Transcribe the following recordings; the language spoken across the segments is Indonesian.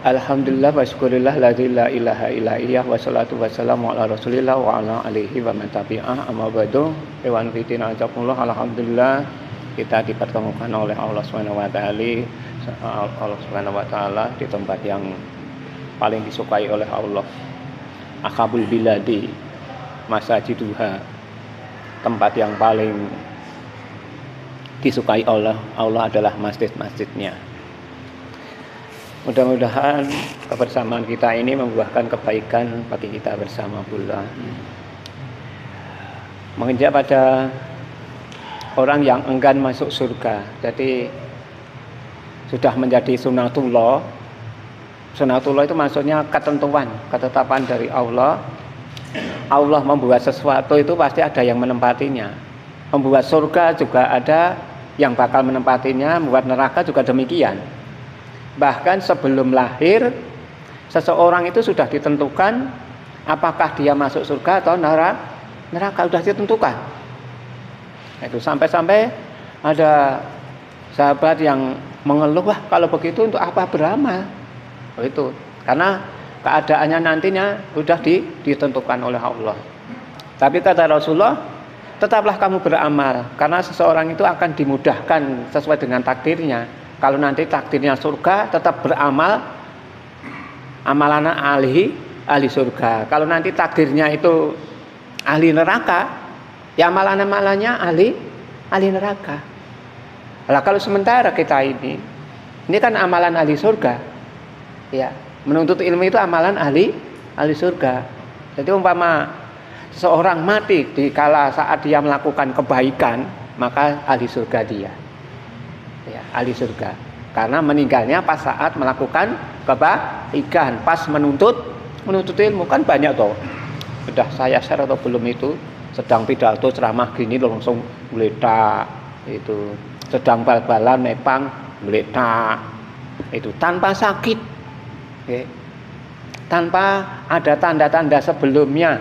Alhamdulillah wa syukurillah la ilaha illa iyah wa salatu wassalamu ala rasulillah wa ala alihi wa man tabi'ah amma ba'du. Ewan fitina azakumullah, alhamdulillah kita dipertemukan oleh Allah Subhanahu wa taala di tempat yang paling disukai oleh Allah. Akhabul biladi masajiduha, tempat yang paling disukai Allah adalah masjid-masjidnya. Mudah-mudahan kebersamaan kita ini membuahkan kebaikan bagi kita bersama pula. Menginjak pada orang yang enggan masuk surga, jadi sudah menjadi sunatullah. Sunatullah itu maksudnya ketentuan, ketetapan dari Allah. Allah membuat sesuatu itu pasti ada yang menempatinya. Membuat surga juga ada yang bakal menempatinya, membuat neraka juga demikian. Bahkan sebelum lahir, seseorang itu sudah ditentukan apakah dia masuk surga atau neraka, sudah ditentukan. Itu sampai-sampai ada sahabat yang mengeluh, wah kalau begitu untuk apa beramal? Oh, itu karena keadaannya nantinya sudah ditentukan oleh Allah. Tapi kata Rasulullah, tetaplah kamu beramal, karena seseorang itu akan dimudahkan sesuai dengan takdirnya. Kalau nanti takdirnya surga, tetap beramal, amalan ahli surga. Kalau nanti takdirnya itu ahli neraka, ya amalannya ahli neraka. Nah, kalau sementara kita ini kan amalan ahli surga, ya menuntut ilmu itu amalan ahli surga. Jadi umpama seseorang mati di kala saat dia melakukan kebaikan, maka ahli surga dia. Ya, ahli surga, karena meninggalnya pas saat melakukan kebaikan, pas menuntut ilmu. Kan banyak toh, sudah saya share atau belum itu, sedang pidato ceramah gini langsung meledak, itu sedang bal-balan nepang meledak, itu tanpa sakit, okay. Tanpa ada tanda-tanda sebelumnya,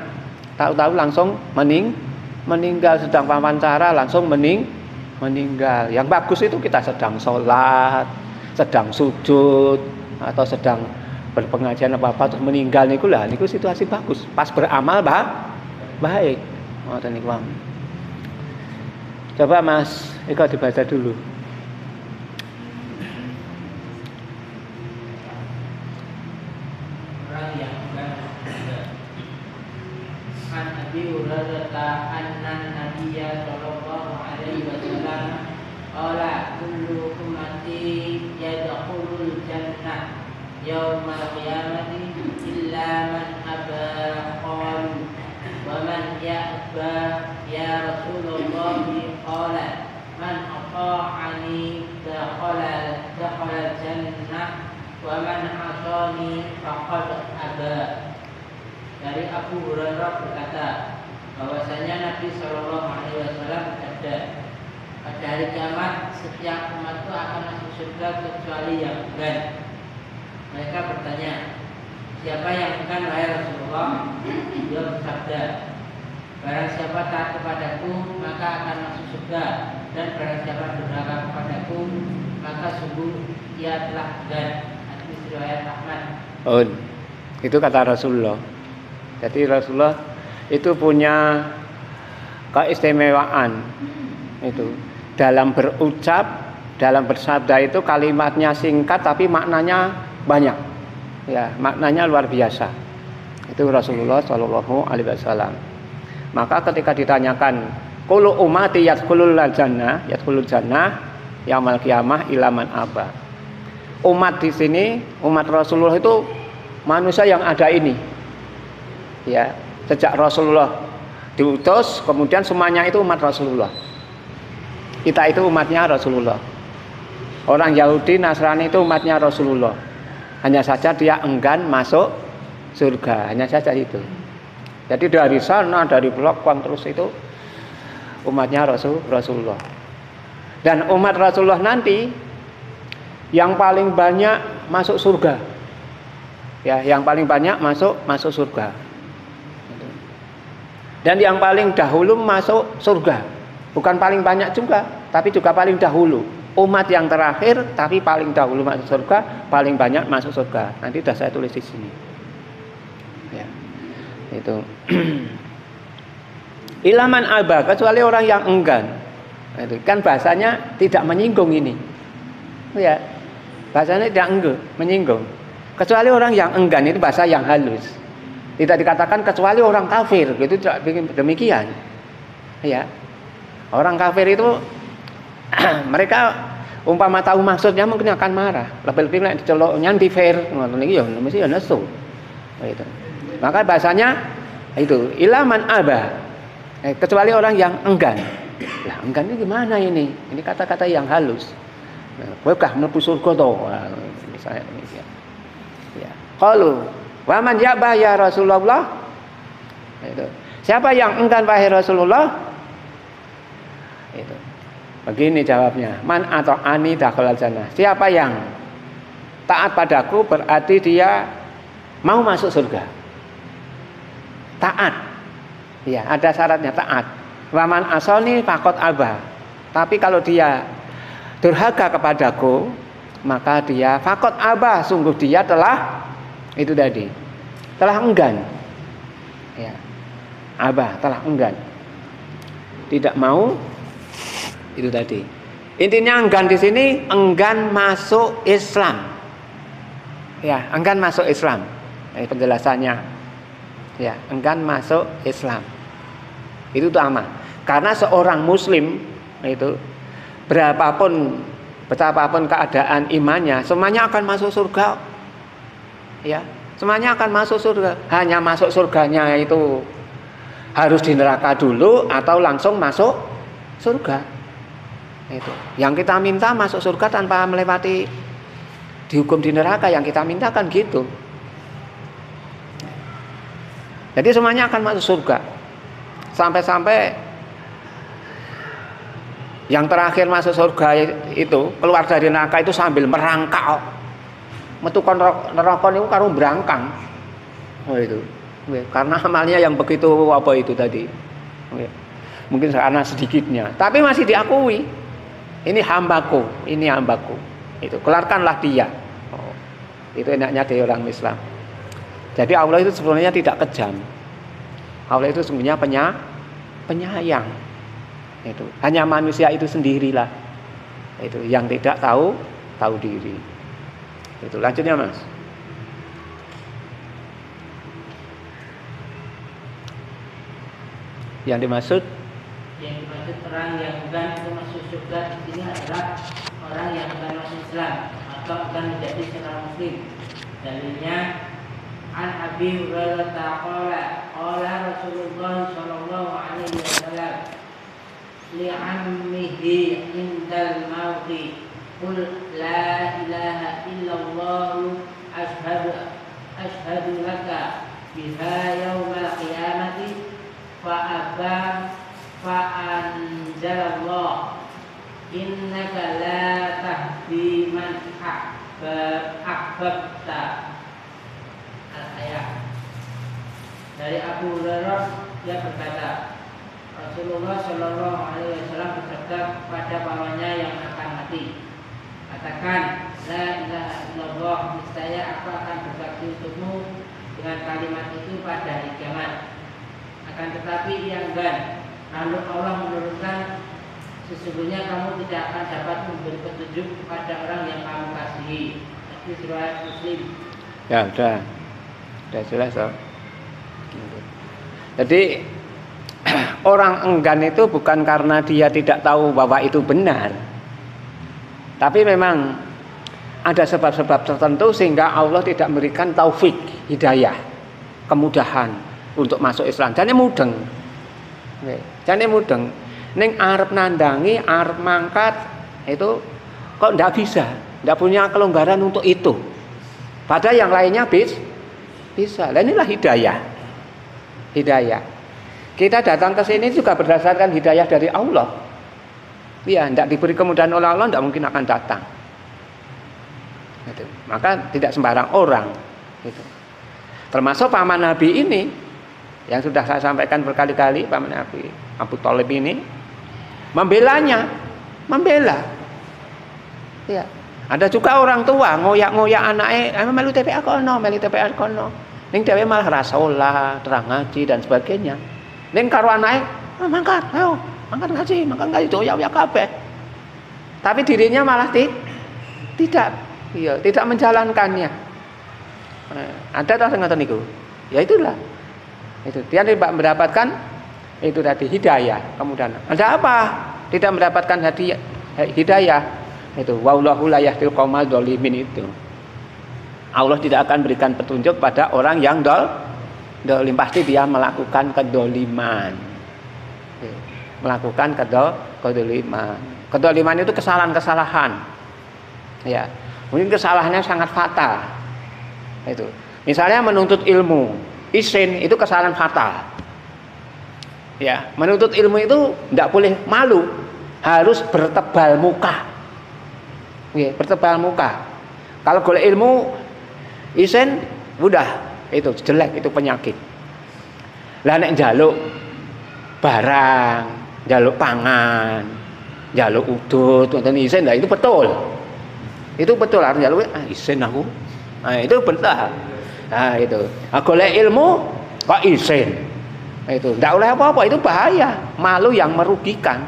tahu-tahu langsung meninggal, sedang wawancara langsung meninggal. Yang bagus itu kita sedang sholat, sedang sujud, atau sedang berpengajian apa-apa terus meninggal niku situasi bagus, pas beramal baik. Ngoten niku. Coba Mas Eko dibaca dulu. Yaumal qiyamati illa man aba qalu wa man ya'ba ya Rasulullah qala man ata'ani dakhala jannah wa man 'asani faqad aba. Dari Abu Hurairah berkata bahwasanya Nabi SAW bersabda, pada hari kiamat setiap umat itu akan masuk surga kecuali yang enggan. Mereka bertanya, siapa yang enggan wahai Rasulullah? Beliau bersabda, barang siapa taat kepadaku maka akan masuk surga, dan barang siapa durhaka kepadaku maka sungguh ia telah enggan. Hadis riwayat Ahmad. Oh, itu kata Rasulullah. Jadi Rasulullah itu punya keistimewaan itu dalam berucap, dalam bersabda itu kalimatnya singkat tapi maknanya banyak, ya maknanya luar biasa. Itu Rasulullah Shallallahu Alaihi Wasallam. Maka ketika ditanyakan, kullu ummati yadkhulul jannah yaumal qiyamah illa man aba. Umat di sini, umat Rasulullah itu manusia yang ada ini, ya sejak Rasulullah diutus, kemudian semuanya itu umat Rasulullah. Kita itu umatnya Rasulullah. Orang Yahudi, Nasrani itu umatnya Rasulullah. Hanya saja dia enggan masuk surga, hanya saja itu. Jadi dari sana, dari belakang terus itu umatnya Rasulullah. Dan umat Rasulullah nanti yang paling banyak masuk surga. Ya, yang paling banyak masuk surga. Dan yang paling dahulu masuk surga. Bukan paling banyak juga, tapi juga paling dahulu. umat yang terakhir tapi paling dahulu masuk surga, paling banyak masuk surga. Nanti sudah saya tulis di sini. Ya. Itu. Ilaman aba, kecuali orang yang enggan. Itu kan bahasanya tidak menyinggung ini. Ya. Bahasanya tidak menyinggung. Kecuali orang yang enggan, itu bahasa yang halus. Tidak dikatakan kecuali orang kafir, itu tidak demikian. Ya. Orang kafir itu mereka umpama tahu maksudnya mungkin akan marah. Lebih-lebih nek diceluk nyanti fair ngoten iki ya mesti ya nesu. Gitu. Maka bahasanya itu ilaman aba. Kecuali orang yang enggan. Lah enggan ini gimana ini? Ini kata-kata yang halus. Kowe kah mlebu surga to? Misalnya demikian. Ya. Qalu, "Wa man ya'ba ya Rasulullah?" Itu. Siapa yang enggan wahai Rasulullah? Itu. Begini jawabnya, man atau ani dakhalal jannah. Siapa yang taat padaku berarti dia mau masuk surga. Taat. Ya, ada syaratnya taat. Waman asoni faqad aba. Tapi kalau dia durhaka kepadaku, maka dia faqad aba, sungguh dia telah itu tadi. Telah enggan. Ya. Aba, telah enggan. Tidak mau itu tadi. Intinya enggan di sini enggan masuk Islam. Ya, enggan masuk Islam. Ini penjelasannya. Ya, enggan masuk Islam. Itu utama. Karena seorang muslim itu betapapun keadaan imannya, semuanya akan masuk surga. Ya, semuanya akan masuk surga. Hanya masuk surganya itu harus di neraka dulu atau langsung masuk surga. Itu. Yang kita minta masuk surga tanpa melewati dihukum di neraka, yang kita minta kan gitu. Jadi semuanya akan masuk surga. Sampai-sampai yang terakhir masuk surga itu keluar dari neraka itu sambil merangkak. Metu kon neraka niku karo brangkang. Oh itu. Karena amalnya yang begitu apa itu tadi. Mungkin karena sedikitnya, tapi masih diakui. Ini hambaku, ini hambaku. Itu keluarkanlah dia. Oh, itu enaknya dari orang Islam. Jadi Allah itu sebenarnya tidak kejam. Allah itu sebenarnya penyayang. Itu hanya manusia itu sendirilah. Itu yang tidak tahu diri. Itu lanjutnya Mas. Yang dimaksud orang yang enggan itu masuk surga di sini adalah orang yang enggan masuk Islam atau akan menjadi seorang muslim. Dalilnya an Abi Hurairah qala Rasulullah sallallahu alaihi wasallam li'ammihi indal mauti qul la ilaha illallah ashhadu laka biha yaumal qiyamati fa'aba fa'anzalallah innaka la tahdi man ahbabta. Al-ayat. Dari Abu Hurairah dia berkata, Rasulullah Shallallahu Alaihi Wasallam bersabda kepada pamannya yang akan mati, katakan la ilaha illallah, niscaya aku akan berbakti untukmu dengan kalimat itu pada hari kiamat. Akan tetapi ia enggan. Lalu Allah menurunkan, sesungguhnya kamu tidak akan dapat memberi petunjuk kepada orang yang kamu kasihi. Hadis riwayat Muslim. Ya udah jelas oh. Jadi orang enggan itu bukan karena dia tidak tahu bahwa itu benar, tapi memang ada sebab-sebab tertentu sehingga Allah tidak memberikan taufik, hidayah, kemudahan untuk masuk Islam. Jane mudeng. Jane mudeng. Ning arep nandangi, arep mangkat itu kok ndak bisa, ndak punya kelonggaran untuk itu. Padahal yang lainnya bisa. Dan inilah hidayah. Hidayah. Kita datang ke sini juga berdasarkan hidayah dari Allah. Ya, ndak diberi kemudahan oleh Allah, ndak mungkin akan datang. Gitu. Maka tidak sembarang orang. Gitu. Termasuk paman Nabi ini. Yang sudah saya sampaikan berkali-kali, paman Nabi Abu Thalib ini membela Ya. Ada juga orang tua ngoyak-ngoyak anaknya, melu TPA kono, melu TPA kono. Ning dhewe malah ra salat, ra ngaji dan sebagainya. Ning karo anake, mangkat, ayo, mangkat ngaji doyak-doyak kabeh. Tapi dirinya malah tidak, iya, tidak menjalankannya. Ada tak ngoten niku? Ya itulah. Itu dia tidak mendapatkan itu tadi hidayah. Kemudian ada apa? Tidak mendapatkan hidayah. Itu wallahu la yahdil qaumal dzalimin itu. Allah tidak akan berikan petunjuk pada orang yang dolim, pasti dia melakukan kedoliman. Melakukan kedoliman. Kedoliman itu kesalahan-kesalahan. Ya. Mungkin kesalahannya sangat fatal. Itu. Misalnya menuntut ilmu, isin itu kesalahan fatal. Ya, menuntut ilmu itu tidak boleh malu, harus bertebal muka. Ya, bertebal muka. Kalau golek ilmu isen udah itu jelek, itu penyakit. Lah nek njaluk barang, njaluk pangan, njaluk udut, wonten isen lah itu betul. Itu betul harus njaluk isen aku. Nah, itu benar. Nah, itu. Golek ilmu kok isen. Itu ndak oleh apa-apa, itu bahaya, malu yang merugikan.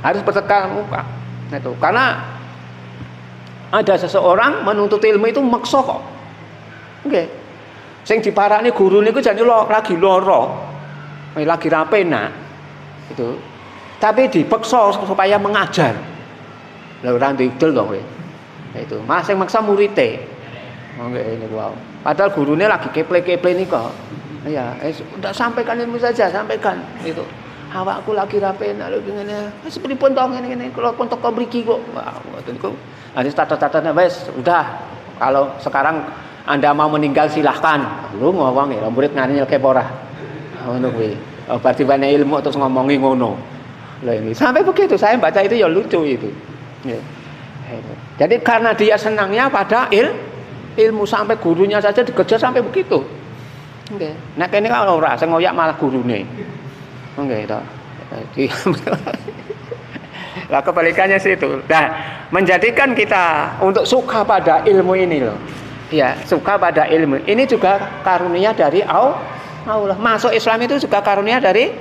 Harus bertebal muka. Itu karena ada seseorang menuntut ilmu itu maksa kok. Nggih. Sing diparani guru niku jane lagi lara. Lagi ra penak. Itu. Tapi dipaksa supaya mengajar. Lah ora ndidel to kowe. Itu, masing maksa murite. Nggih niku wae. Padahal gurune lagi keple-keple niku. Ya, udah sampaikan ilmu saja, sampaikan. Itu. Awakku lagi ra penak lho ngene. Wis pripun to ngene-ngene kula pun teko mriki kok. Wah, ngoten niku. Nanti catat-catatnya wes udah, kalau sekarang Anda mau meninggal silahkan. Lu ngomong ya, murid ngene nyelke ora. Ngono kuwi. Berarti banyak ilmu terus ngomongi ngono. Lah ini sampai begitu saya baca itu ya lucu itu. Ya. Jadi karena dia senangnya pada ilmu sampai gurunya saja dikejar sampai begitu. Nggih. Nek kene kan ora sing ngoyak malah gurune. Nggih to. Lah kebalikannya situ. Nah, menjadikan kita untuk suka pada ilmu ini loh. Ya, suka pada ilmu. Ini juga karunia dari Allah. Masuk Islam itu juga karunia dari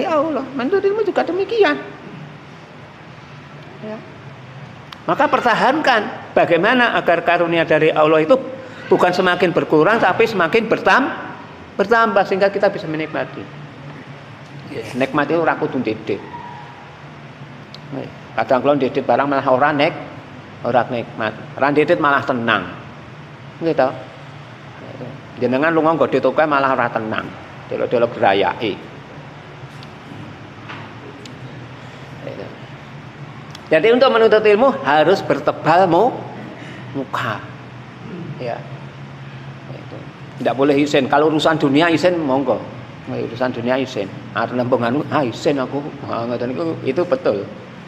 Allah. Menuntut ilmu juga demikian. Ya. Maka pertahankan bagaimana agar karunia dari Allah itu bukan semakin berkurang tapi semakin bertambah sehingga kita bisa menikmati. Ya, nikmati ora kudu ndedek. Kadang kalau ndedit barang malah orang nikmat. Orang ndedit malah tenang. Gitu. Jenengan lunga nggo ditoke malah ora tenang. Delok-delok gerayake. Jadi untuk menuntut ilmu harus bertebal muka. Ya. Itu. Tidak boleh isen. Kalau urusan dunia isen monggo. Urusan dunia isen. Arep nembung isen aku. Ngoten itu betul.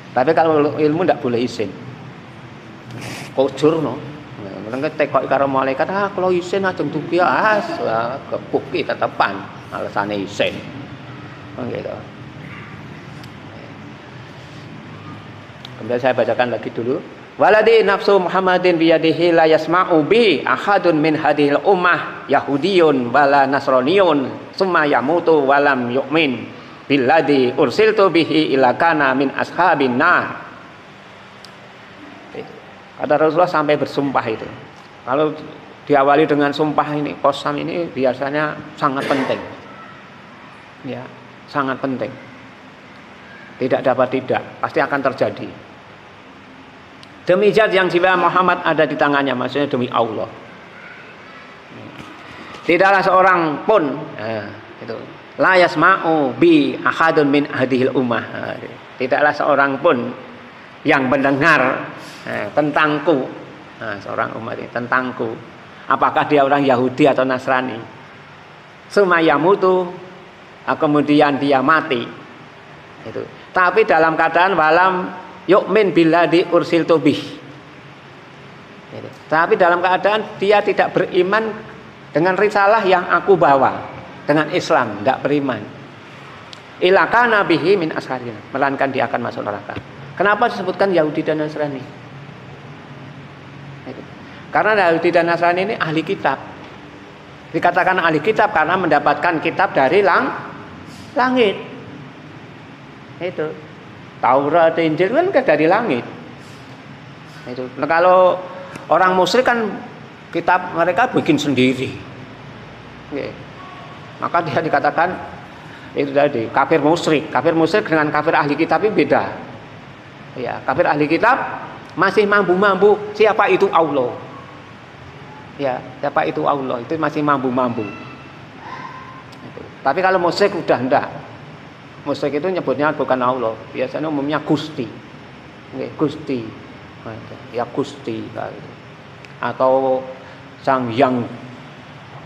Tapi kalau ilmu tidak boleh isin. Kujur no. Mereka tekok karo malaikat, kalau isin ajeng dugi kebuki tetepan alasane isin. Gitu. Kemudian saya bacakan lagi dulu. Waladi nafsu Muhammadin biyadihi la yasma'u bi ahadun min hadhil ummah yahudiyun wala nasraniyun summa yamutu walam yu'min billadzi ursiltu bihi ila kana min ashabin nar. Kata Rasulullah sampai bersumpah itu. Kalau diawali dengan sumpah ini, qasam ini biasanya sangat penting. Ya, sangat penting. Tidak dapat tidak, pasti akan terjadi. Demi zat yang jiwa Muhammad ada di tangannya, maksudnya demi Allah. Tidaklah seorang pun itu la yasma'u bi ahadun min hadhil ummah. Tidaklah seorang pun yang mendengar tentangku. Seorang umat ini tentangku. Apakah dia orang Yahudi atau Nasrani? Sumayamutu, kemudian dia mati. Itu. Tapi dalam keadaan walam yu'min billadzi ursiltu bih. Tapi dalam keadaan dia tidak beriman dengan risalah yang aku bawa. Dengan Islam, tidak beriman. Ilaka nabihi min asharina, melainkan dia akan masuk neraka. Kenapa disebutkan Yahudi dan Nasrani? Karena Yahudi dan Nasrani ini ahli kitab. Dikatakan ahli kitab karena mendapatkan kitab dari langit. Itu. Taurat, Injil kan dari langit. Itu. Nah, kalau orang musyrik kan kitab mereka bikin sendiri. Oke. Maka dia dikatakan itu tadi kafir musyrik. Kafir musyrik dengan kafir ahli kitab itu beda. Ya, kafir ahli kitab masih mampu siapa itu Allah. Ya, siapa itu Allah itu masih mampu. Itu. Tapi kalau musyrik udah enggak. Musyrik itu nyebutnya bukan Allah, biasanya umumnya Gusti. Oke, Gusti. Ya Gusti gitu. Atau Sang Hyang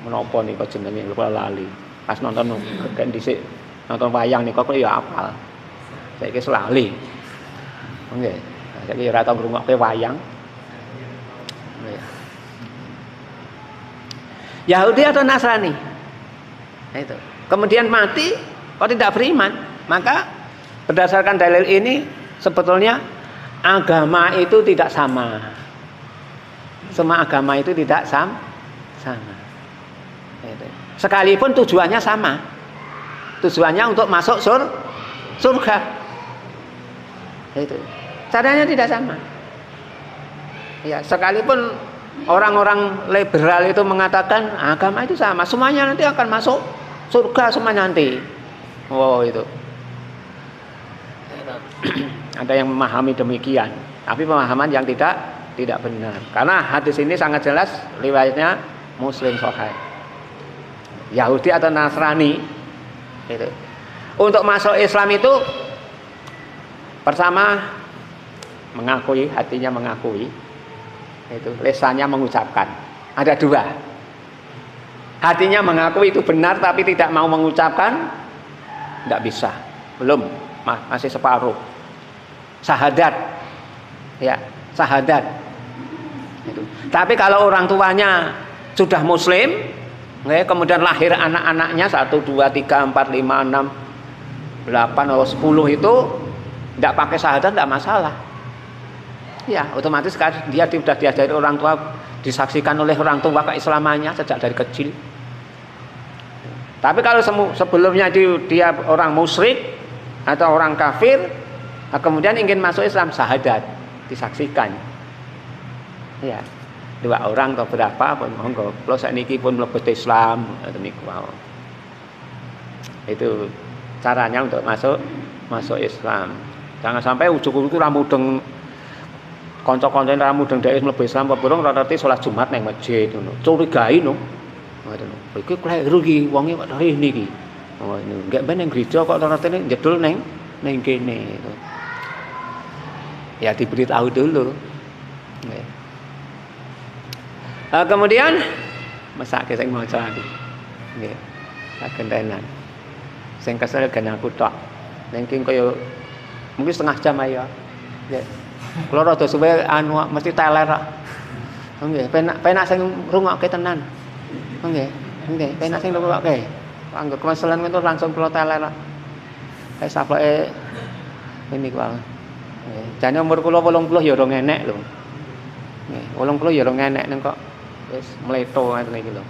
menapa nika jenenge lupa lali. Pas nonton kan dhisik nonton wayang nika kok ya apal. Saiki lali. Nggih. Saiki ora tau ngrungokke wayang. Nggih. Yahudi atau Nasrani? Nah, itu. Kemudian mati kok tidak beriman, maka berdasarkan dalil ini sebetulnya agama itu tidak sama. Semua agama itu tidak sama. Sekalipun tujuannya sama. Tujuannya untuk masuk surga. Itu. Caranya tidak sama. Ya, sekalipun orang-orang liberal itu mengatakan agama itu sama, semuanya nanti akan masuk surga semua nanti. Oh itu. Ada yang memahami demikian, tapi pemahaman yang tidak benar. Karena hadis ini sangat jelas riwayatnya Muslim Sahih. Yahudi atau Nasrani itu. Untuk masuk Islam itu pertama mengakui, hatinya mengakui. Itu lisannya mengucapkan. Ada dua. Hatinya mengakui itu benar tapi tidak mau mengucapkan, tidak bisa, belum, masih separuh. Syahadat, ya syahadat. Itu. Tapi kalau orang tuanya sudah Muslim, kemudian lahir anak-anaknya 1, 2, 3, 4, 5, 6, 8 atau 10 itu tidak pakai syahadat tidak masalah. Ya otomatis dia sudah diajari orang tua, disaksikan oleh orang tua keislamannya sejak dari kecil. Tapi kalau sebelumnya dia orang musyrik atau orang kafir, kemudian ingin masuk Islam, syahadat disaksikan. Ya, 2 orang atau berapa pun monggo. Kalau sakniki pun mlebet Islam niku. Itu caranya untuk masuk Islam. Jangan sampai ujug-ujug ra mudeng kanca-kancane ra mudeng dhek mlebu Islam apa burung ora ngerti salat Jumat nang masjid ngono. Curigai no. Ngoten. Iki kleru iki wonge kok rene iki. Oh ini enggak ben nang gereja kok ora ngerti jedul nang kene itu. Ya diberitahu dulu. Nggih. Kemudian mesake sing maca iki. Nggih. Sagentenan. Sing kesel gen aku tok. Ning kaya mungkin setengah jam ayo. Nggih. Kula rada suwe mesti teler kok. Nggih, penak sing ngrungokke tenan. Nggih, penak sing ngrungokke. Anggo kemeselan itu langsung kula teler kok. Kayak sapoke ini kok. Nggih, jane umur kula 80 ya ora enek lho. Nggih, 80 ya ora enek ning kok wis mleto ngoten iki lho.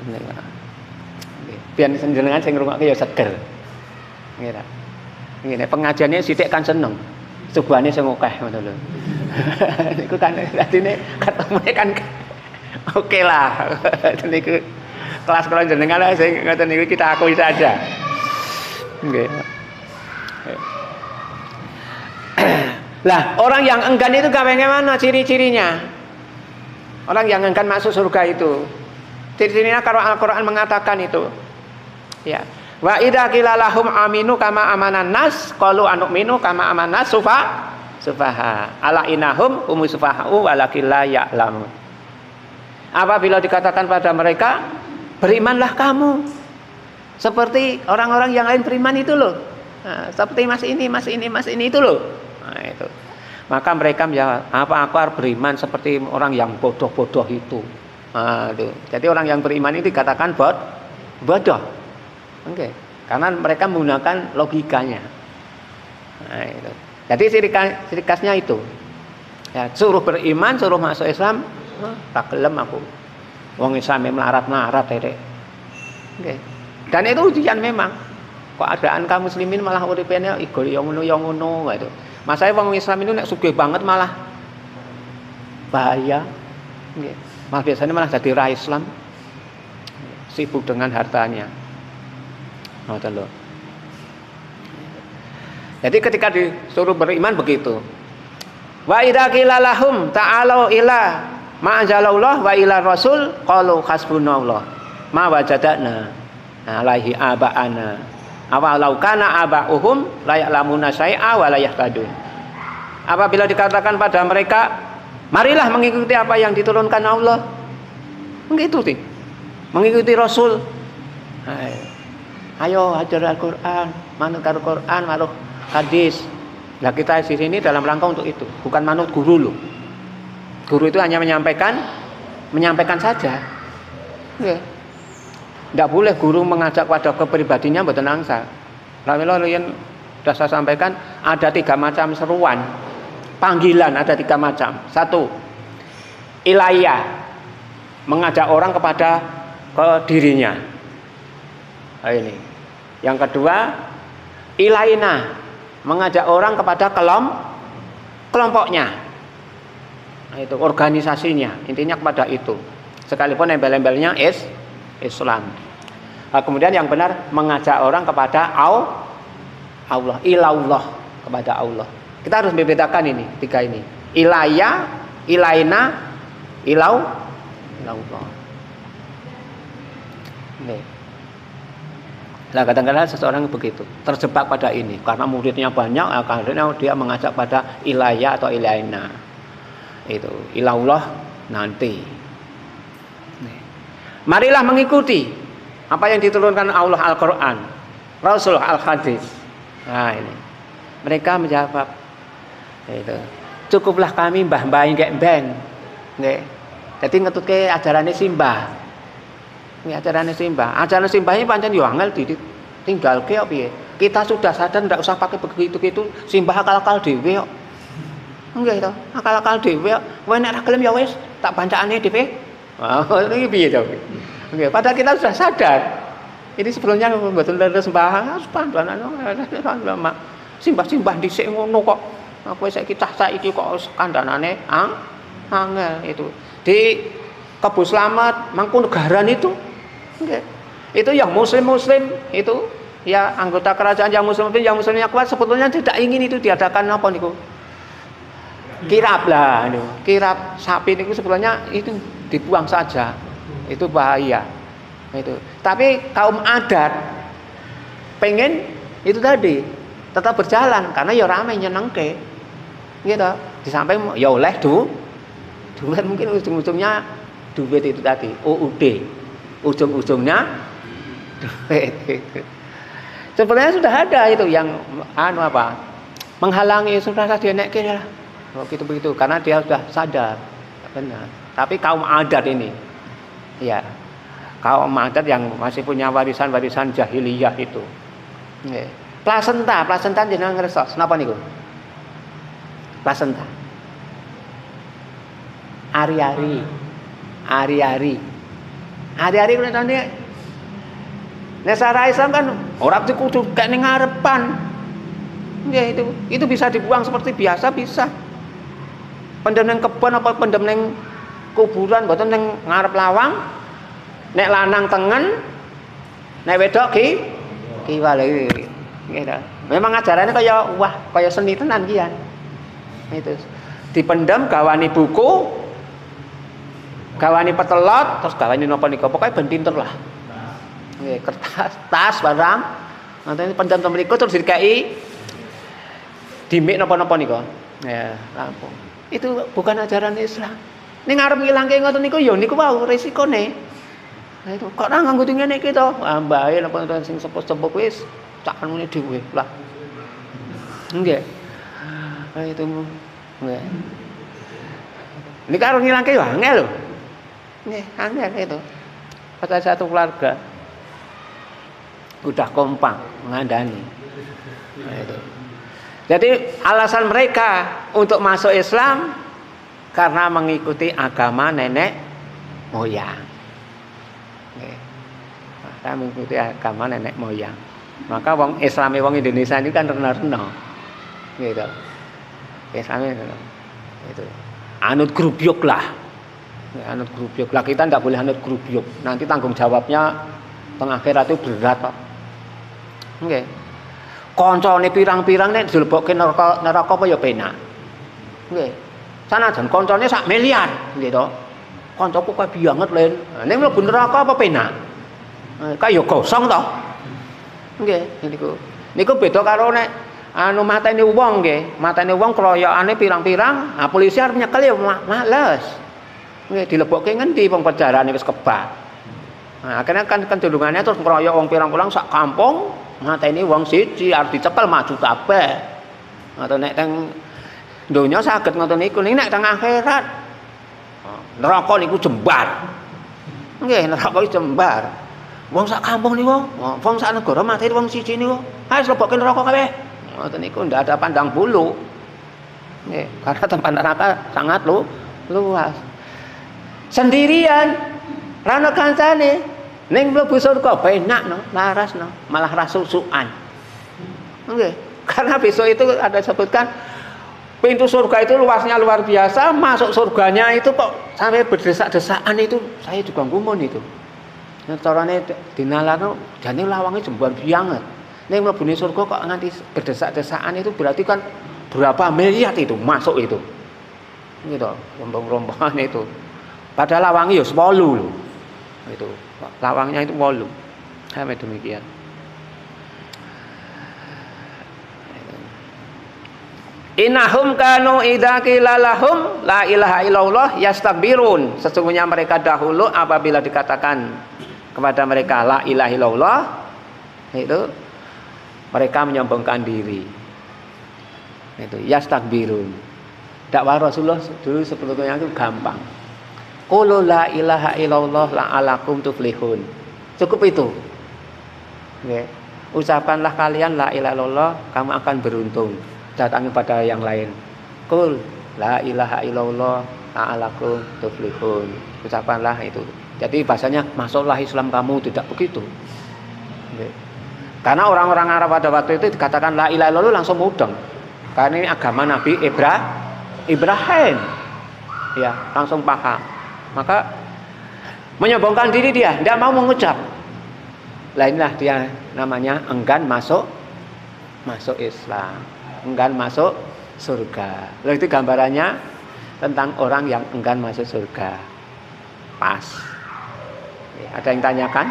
Nggih. Biyen jenengan sing ngrungokke ya seger. Nggih ta. Nggih, nek pengajiane sithik kan seneng. Subhane sing akeh ngono lho. Niku kan artine ketemune kan oke lah. Niku kelas kula jenengan sing ngoten niku kita akui saja. Nggih. Lah, orang yang enggan itu bagaimana ciri-cirinya? Orang yang enggan masuk surga itu. Ciri-cirinya kalau Al-Qur'an mengatakan itu. Ya. Wa idza qila lahum aminu kama amanan nas qalu anu'minu kama amanas sufaha ala innahum humus sufaha'u walakin la ya'lamun. Apabila dikatakan pada mereka berimanlah kamu seperti orang-orang yang lain beriman itu loh. Nah, seperti mas ini itu loh. Nah, itu. Maka mereka menjawab, apa aku harus beriman seperti orang yang bodoh-bodoh itu. Nah, itu. Jadi orang yang beriman itu dikatakan bodoh. Oke, karena mereka menggunakan logikanya. Nah, itu. Jadi ciri khasnya itu. Ya, suruh beriman, suruh masuk Islam, tak gelem aku. Wong Islam melarat-melarat dek. Okay. Dan itu ujian memang. Keadaan kaum muslimin malah uripene iku yo ngono gitu. Masae wong Islam itu nek sugih banget malah bahaya. Okay. Malah biasanya malah jadi ra Islam. Sibuk dengan hartanya. Ngoten lho. Jadi ketika disuruh beriman begitu. Wa idza qila lahum ta'alu ila ma anzalallah wa ila rasul qalu hasbunallah ma wajadna alaihi aba'ana awalau kana aba'uhum la ya'lamuna syai'a wa la yahtadun. Apabila dikatakan pada mereka, marilah mengikuti apa yang diturunkan Allah, mengikuti Rasul. Ayo ajar Al-Qur'an, manut Al-Qur'an, manut hadis. Nah kita di sini dalam rangka untuk itu, bukan manut guru loh. Guru itu hanya menyampaikan saja. Ya. Tidak boleh guru mengajak pada kepribadinya mboten angsa. Lamelo yang sudah saya sampaikan ada 3 macam seruan. Panggilan ada 3 macam. 1. Ilayah, mengajak orang kepada ke dirinya. Nah, ini. Yang kedua, ilaina, mengajak orang kepada kelompoknya. Nah, itu organisasinya, intinya kepada itu. Sekalipun embel-embelnya Islam. Nah, kemudian yang benar mengajak orang kepada Allah, ilallah, kepada Allah. Kita harus membedakan ini 3 ini. Ilayah, ilaina, ilallah. Nih. Nah kadang-kadang seseorang begitu terjebak pada ini karena muridnya banyak, akhirnya dia mengajak pada ilayah atau ilaina. Itu ilallah nanti. Nih. Marilah mengikuti apa yang diturunkan Allah Al-Quran, Rasul Al-Hadis. Nah ini mereka menjawab itu cukuplah kami mbah-mbah ngek ben. Nggih. Dadi ngetuke ajarane simbah. Ini ajaran simbah ini pancen yo angel ditinggalke kok piye. Kita sudah sadar ndak usah pakai begitu-gitu, simbah akal-akal dhewe kok. Nggih to, akal-akal dhewe kok. Kowe nek ra gelem ya wis tak bancakane dhewe. Wah, iki piye to? Nggih, padahal kita sudah sadar. Ini sebelumnya mboten leres sembah, panduan simbah-simbah dhisik ngono kok. Kowe saiki saiki kok kandhanane angel itu. Di Kebun Slamet, Mangkunegaran itu. Okay. Itu yang muslim itu ya anggota kerajaan yang muslimnya kuat sebetulnya tidak ingin itu diadakan apa niku. Kirap lah niku. Kirap sapi niku sebetulnya itu dibuang saja. Itu bahaya. Itu. Tapi kaum adat pengen itu tadi tetap berjalan karena ya ramai nyenengke. Gitu. Di samping ya oleh duit mungkin ujung-ujungnya duit itu tadi, UUD. Ujung-ujungnya duit. Sebenarnya sudah ada itu yang menghalangi sudah dia naik kira. Begitu karena dia sudah sadar. Benar. Tapi kaum adat ini ya, kaum adat yang masih punya warisan-warisan jahiliyah itu. Nggih. Plasenta jenengan ngertos napa niku? Plasenta. Ari-ari kuwi tane nek cara Islam kan ora kudu kek ning ngarepan. Nggih itu bisa dibuang seperti biasa bisa. Pendem ning kebon apa pendem ning kuburan mboten ning ngarep lawang. Nek lanang tengen, nek wedok kiwal iki. Nggih ta. Memang ajarannya kaya seni tenan kian. Itu dipendem gawani buku, gawani petelot, terus gawani napa nika, pokoke ben pinter lah. Nggih, kertas, tas, barang. Nanti pendem ten mriku terus dikai dimik napa-napa nika. Ya, rampung. Itu bukan ajaran Islam. Ning arep ngilangke ngoten niku ya niku wae resikone. Nah itu kok nang nganggo ngene iki to. Ah mbae napa sing sepuh-sepuh wis cak ngene dhewe lah. Nggih. Nah itu nggih. Nek arep ngilangke ya angel lho. Nih, angel itu. Pada satu keluarga udah kompak ngandani. Nah, itu. Jadi alasan mereka untuk masuk Islam karena mengikuti agama nenek moyang. Karena mengikuti agama nenek moyang. Maka wong Islami wong Indonesia ini kan rena-rena. Gitu. Islami itu. Anut grubyuk lah. Anut grubyuk lah, kita tidak boleh anut grubyuk. Nanti tanggung jawabnya tengah akhirat itu berat kok. Nggih. Kancane pirang-pirang nek dilebokke neraka apa ya penak. Nggih. Sanajan kancane sak miliar, nggih to. Kancaku kok banget len. Nek mlebu neraka apa penak? Kaya gosong to. Nggih, niku. Niku beda karo nek anu mateni wong nggih. Mateni wong keroyokane pirang-pirang, polisi arep nyekel ya males. Nggih, dilebokke ngendi wong penjarane wis kebak. Nah, akhirnya kan cenderungannya terus ngeroyok wong pirang-pirang sak kampung, mateni wong siji arep dicekel maju kabeh. Atau nek teng donya saged ngoten niku, nek teng akhirat neraka niku jembar. Nggih, neraka iku jembar. Wong sak kampung niku, wong sak negara mateni wong siji niku, ayo lebokke neraka kabeh. Ngoten niku ndak ada pandang bulu. Nggih, karena tempat neraka sangat luas. Sendirian rano kancane ning mlebu surga penak no, laras no, malah rasusukan. Nggih, karena besok itu ada sebutkan pintu surga itu luasnya luar biasa, masuk surganya itu kok sampai berdesak-desakan itu, saya juga gumun itu. Carane dinalano jane lawange jembar banget. Ning mlebune surga kok nganti berdesak-desakan itu berarti kan berapa miliar itu masuk itu. Gitu, rombong-rombongan itu. Padahal lawangnya ya 10 loh. Itu lawangnya itu 8. Sampai demikian. Innahum kanu idza qila lahum la ilaha illallah yastakbirun. Sesungguhnya mereka dahulu apabila dikatakan kepada mereka la ilaha illallah, itu mereka menyombongkan diri. Itu yastakbirun. Dakwah Rasulullah dulu sebetulnya itu gampang. Qulu la ilaha illallah la'alakum tuflihun. Cukup itu. Nggih. Ucapanlah kalian la ilaha illallah, kamu akan beruntung. Datangi pada yang lain. Qul la ilaha illallah la'alakum tuflihun. Ucapanlah itu. Jadi bahasanya masuklah Islam kamu, tidak begitu. Nggih. Karena orang-orang Arab pada waktu itu dikatakan la ilaha illallah langsung mudeng. Karena ini agama Nabi Ibrahim. Ya, langsung paham. Maka menyombongkan diri dia, tidak mau mengucap. Lainlah dia namanya enggan masuk Islam, enggan masuk surga. Lalu itu gambarannya tentang orang yang enggan masuk surga. Pas. Ada yang tanyakan?